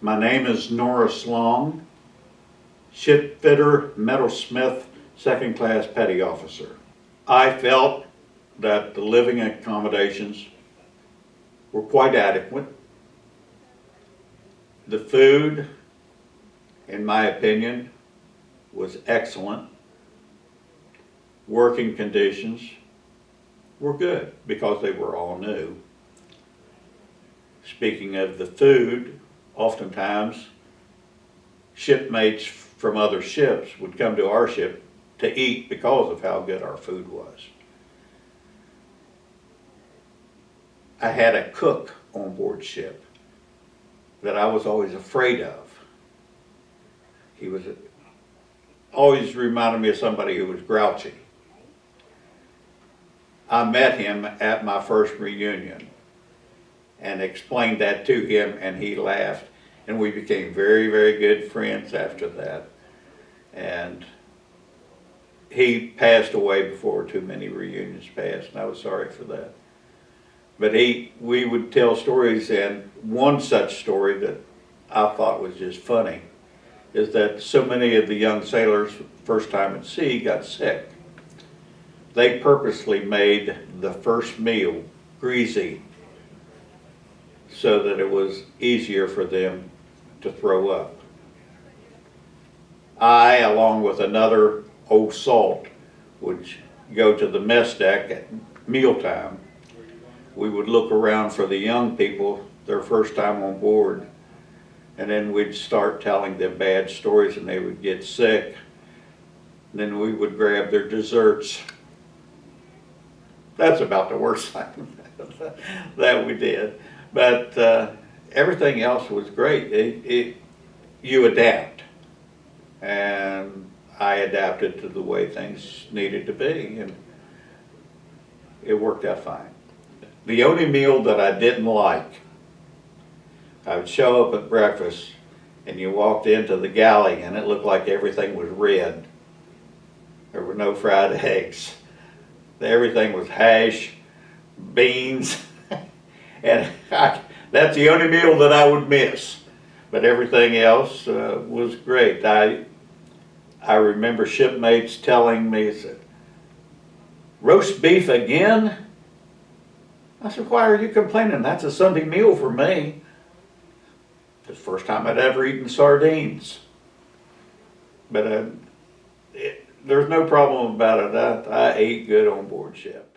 My name is Norris Long, ship fitter, metalsmith, second class petty officer. I felt that the living accommodations were quite adequate. The food, in my opinion, was excellent. Working conditions were good because they were all new. Speaking of the food, oftentimes shipmates from other ships would come to our ship to eat because of how good our food was. I had a cook on board ship that I was always afraid of. He was always reminded me of somebody who was grouchy. I met him at my first reunion and explained that to him, and he laughed, and we became very, very good friends after that. And he passed away before too many reunions passed, and I was sorry for that. But we would tell stories, and one such story that I thought was just funny is that so many of the young sailors, first time at sea, got sick. They purposely made the first meal greasy so that it was easier for them to throw up. I, along with another old salt, would go to the mess deck at mealtime. We would look around for the young people, their first time on board, and then we'd start telling them bad stories and they would get sick. And then we would grab their desserts. That's about the worst thing that we did. But everything else was great. You adapt. And I adapted to the way things needed to be, and it worked out fine. The only meal that I didn't like, I would show up at breakfast and you walked into the galley and it looked like everything was red. There were no fried eggs. Everything was hash, beans, and that's the only meal that I would miss. But everything else was great. I remember shipmates telling me, said, "Roast beef again?" I said, "Why are you complaining? That's a Sunday meal for me." It's the first time I'd ever eaten sardines. But there's no problem about it. I ate good on board ship.